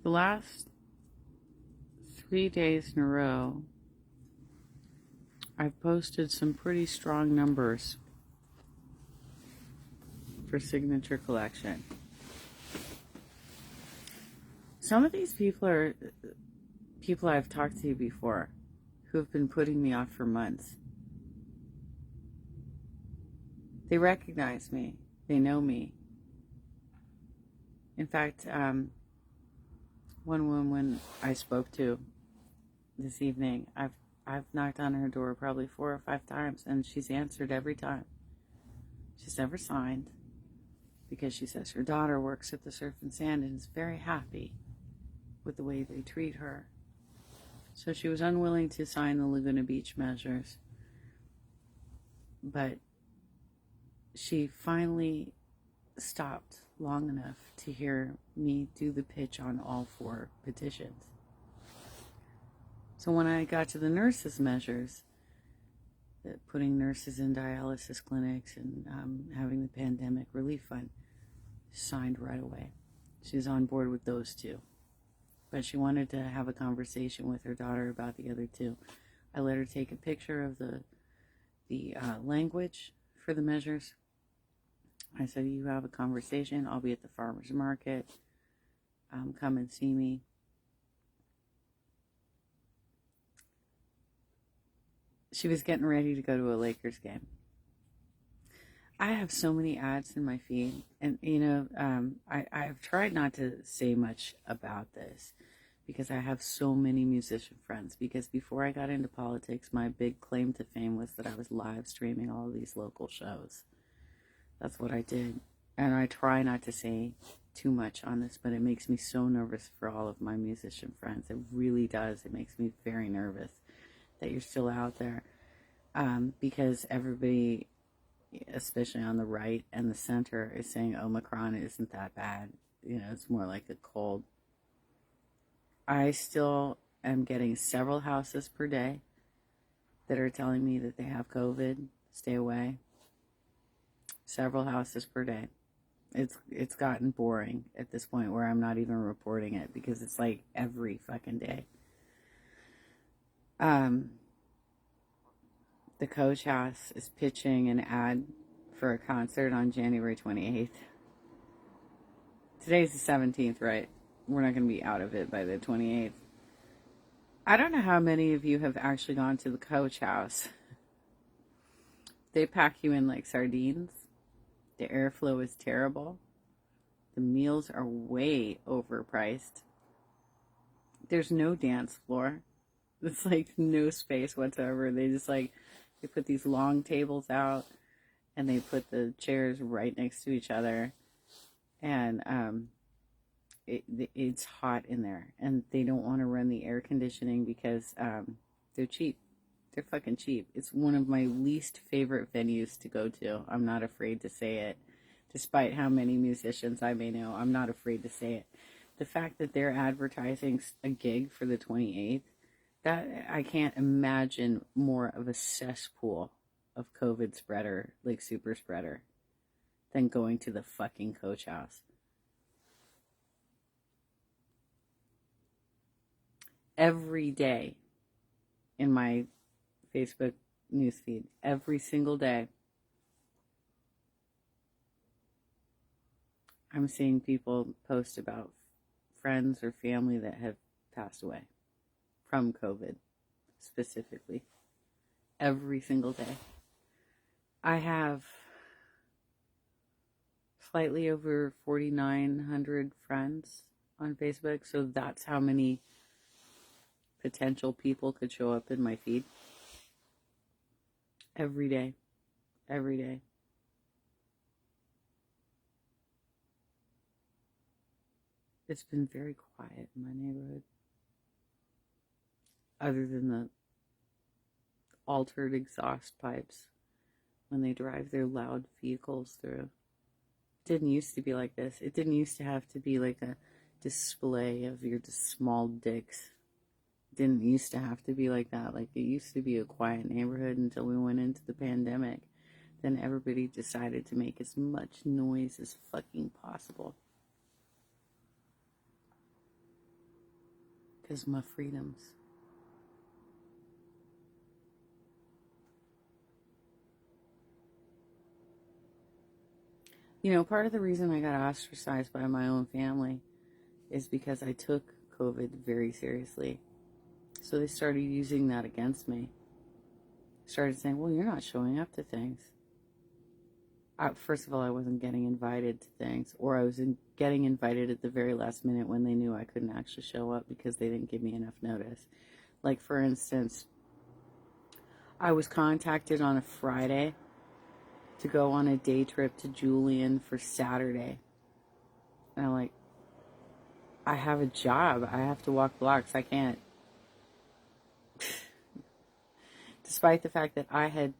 The last 3 days in a row, I've posted some pretty strong numbers for signature collection. Some of these people are people I've talked to before who have been putting me off for months. They recognize me. They know me. In fact, one woman I spoke to this evening, I've knocked on her door probably 4 or 5 times, and she's answered every time. She's never signed because she says her daughter works at the Surf and Sand and is very happy with the way they treat her. So she was unwilling to sign the Laguna Beach measures, but she finally stopped long enough to hear me do the pitch on all 4 petitions. So when I got to the nurses' measures, that putting nurses in dialysis clinics and having the pandemic relief fund, signed right away. She's on board with those 2. But she wanted to have a conversation with her daughter about the other 2. I let her take a picture of the language for the measures. I said, you have a conversation. I'll be at the farmer's market. Come and see me. She was getting ready to go to a Lakers game. I have so many ads in my feed. And, I've tried not to say much about this because I have so many musician friends. Because before I got into politics, my big claim to fame was that I was live streaming all of these local shows. That's what I did. And I try not to say too much on this, but it makes me so nervous for all of my musician friends. It really does. It makes me very nervous that you're still out there. Because everybody, especially on the right and the center, is saying Omicron isn't that bad. It's more like a cold. I still am getting several houses per day that are telling me that they have COVID. Stay away. Several houses per day. It's gotten boring at this point where I'm not even reporting it because it's like every fucking day. The Coach House is pitching an ad for a concert on January 28th. Today's the 17th, right? We're not going to be out of it by the 28th. I don't know how many of you have actually gone to the Coach House. They pack you in like sardines. The airflow is terrible. The meals are way overpriced. There's no dance floor. It's like no space whatsoever. They put these long tables out and they put the chairs right next to each other. And it's hot in there. And they don't want to run the air conditioning because they're cheap. They're fucking cheap. It's one of my least favorite venues to go to. I'm not afraid to say it. Despite how many musicians I may know, I'm not afraid to say it. The fact that they're advertising a gig for the 28th, that I can't imagine more of a cesspool of COVID spreader, like super spreader, than going to the fucking Coach House. Every day in my Facebook newsfeed, every single day, I'm seeing people post about friends or family that have passed away from COVID, specifically. Every single day. I have slightly over 4,900 friends on Facebook, so that's how many potential people could show up in my feed. Every day. Every day. It's been very quiet in my neighborhood. Other than the altered exhaust pipes when they drive their loud vehicles through. It didn't used to be like this. It didn't used to have to be like a display of your small dicks. It didn't used to have to be like that. Like, it used to be a quiet neighborhood until we went into the pandemic. Then everybody decided to make as much noise as fucking possible. is Muh Freedoms. You know, part of the reason I got ostracized by my own family is because I took COVID very seriously. So they started using that against me. Started saying, well, you're not showing up to things. First of all, I wasn't getting invited to things, or I was getting invited at the very last minute when they knew I couldn't actually show up because they didn't give me enough notice. Like, for instance, I was contacted on a Friday to go on a day trip to Julian for Saturday. And I'm like, I have a job. I have to walk blocks. I can't. Despite the fact that I had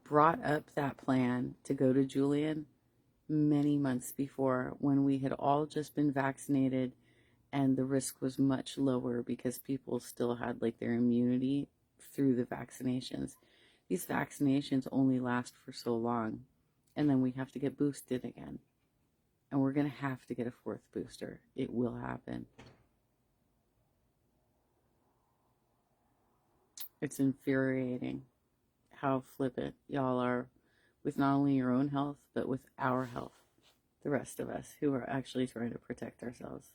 brought up that plan to go to Julian many months before, when we had all just been vaccinated and the risk was much lower because people still had like their immunity through the vaccinations. These vaccinations only last for so long, and then we have to get boosted again. And we're going to have to get a fourth booster. It will happen. It's infuriating how flippant y'all are with not only your own health, but with our health. The rest of us who are actually trying to protect ourselves.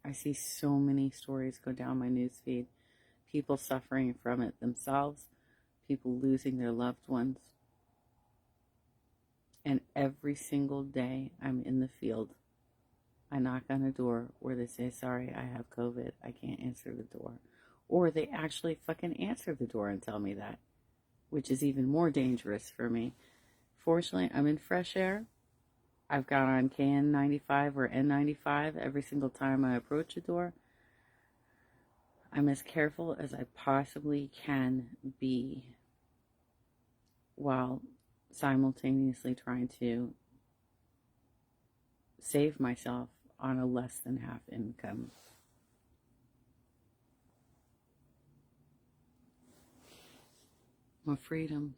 I see so many stories go down my newsfeed. People suffering from it themselves, people losing their loved ones. And every single day I'm in the field, I knock on a door where they say, sorry, I have COVID. I can't answer the door. Or they actually fucking answer the door and tell me that, which is even more dangerous for me. Fortunately, I'm in fresh air. I've got on KN95 or N95 every single time I approach a door. I'm as careful as I possibly can be while simultaneously trying to save myself on a less than half income. My freedoms.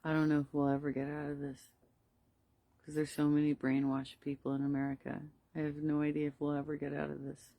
I don't know if we'll ever get out of this because there's so many brainwashed people in America. I have no idea if we'll ever get out of this.